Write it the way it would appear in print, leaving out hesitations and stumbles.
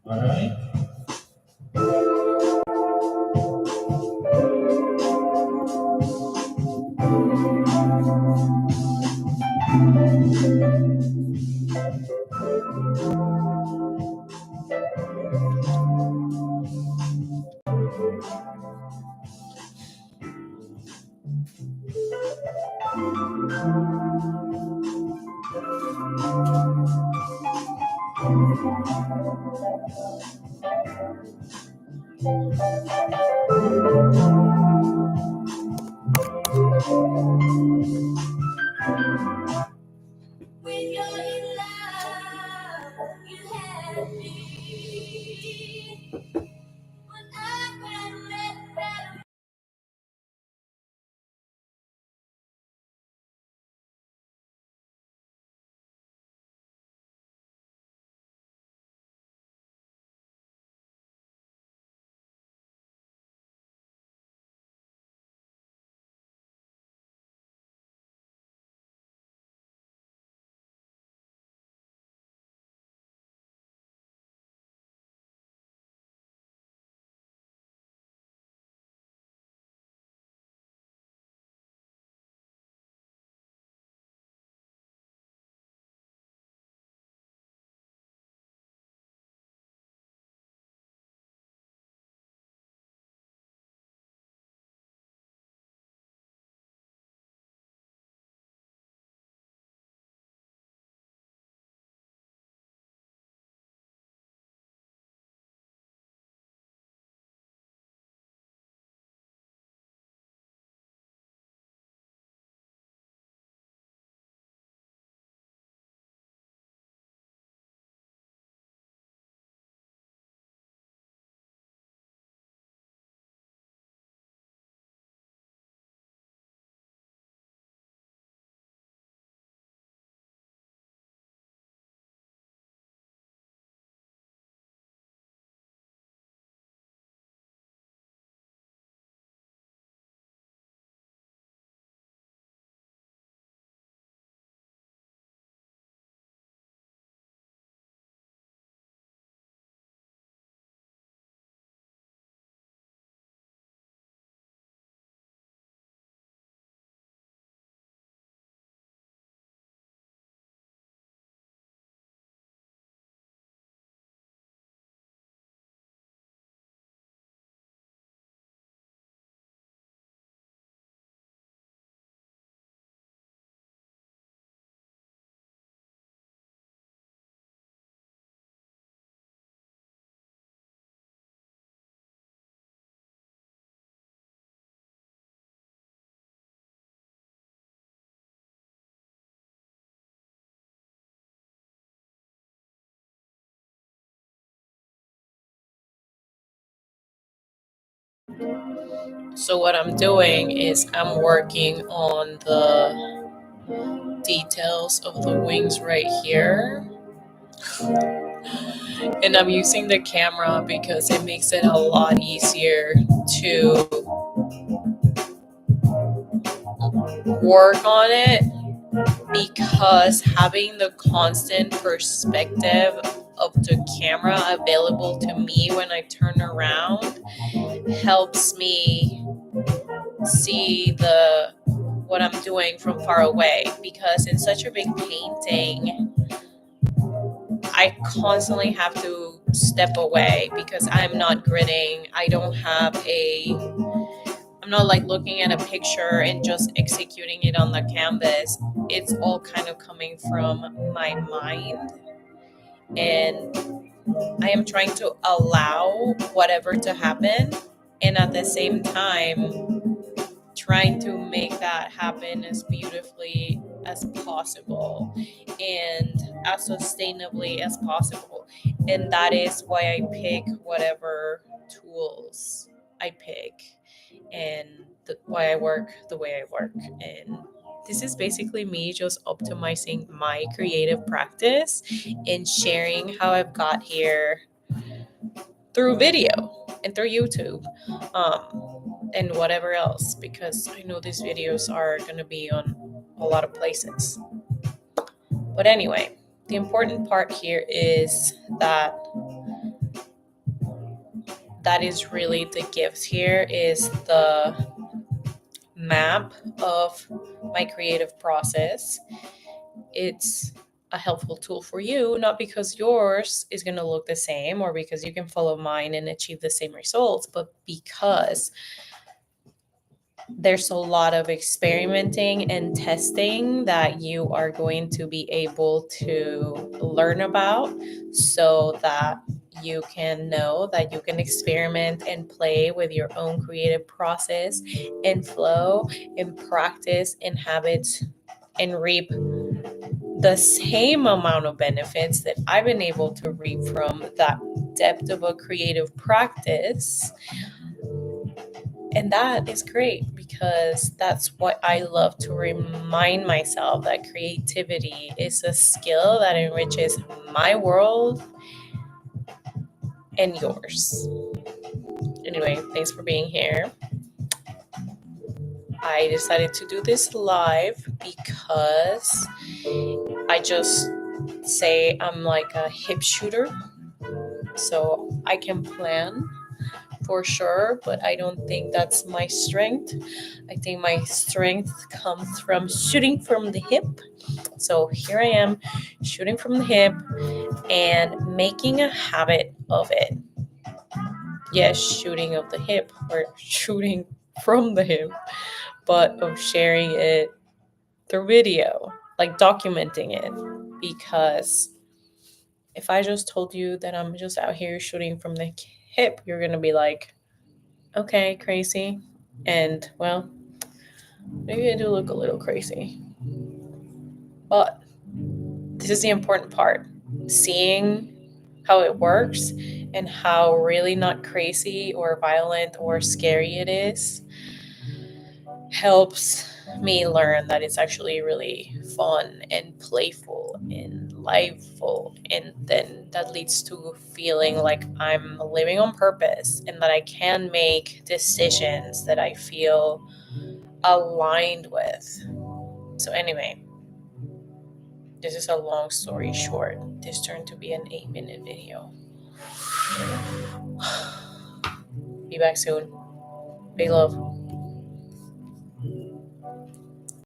All right. When you're in love, you have me. When I can let that So what I'm doing is I'm working on the details of the wings right here. And I'm using the camera because it makes it a lot easier to work on it, because having the constant perspective of the camera available to me when I turn around helps me see the what I'm doing from far away, because in such a big painting I constantly have to step away because I'm not gridding. I'm not like looking at a picture and just executing it on the canvas. It's all kind of coming from my mind, and I am trying to allow whatever to happen, and at the same time trying to make that happen as beautifully as possible and as sustainably as possible. And that is why I pick whatever tools I pick, and why I work the way I work. And this is basically me just optimizing my creative practice and sharing how I've got here through video and through YouTube, and whatever else, because I know these videos are going to be on a lot of places. But anyway, the important part here is that is really the gift here, is the map of my creative process. It's a helpful tool for you, not because yours is going to look the same or because you can follow mine and achieve the same results, but because there's a lot of experimenting and testing that you are going to be able to learn about, so that you can know that you can experiment and play with your own creative process and flow and practice and habits and reap the same amount of benefits that I've been able to reap from that depth of a creative practice. And that is great, because that's what I love to remind myself, that creativity is a skill that enriches my world and yours. Anyway, thanks for being here. I decided to do this live because I just say I'm like a hip shooter, so I can plan for sure, but I don't think that's my strength. I think my strength comes from shooting from the hip. So here I am, shooting from the hip and making a habit of it. Yes, shooting of the hip, or shooting from the hip, but of sharing it through video, like documenting it. Because if I just told you that I'm just out here shooting from the hip, you're going to be like, okay, crazy. And well, maybe I do look a little crazy. But this is the important part. Seeing how it works and how really not crazy or violent or scary it is helps me learn that it's actually really fun and playful and liveful, and then that leads to feeling like I'm living on purpose and that I can make decisions that I feel aligned with. So anyway, this is a long story short. This turned to be an 8-minute video. Be back soon. Big love.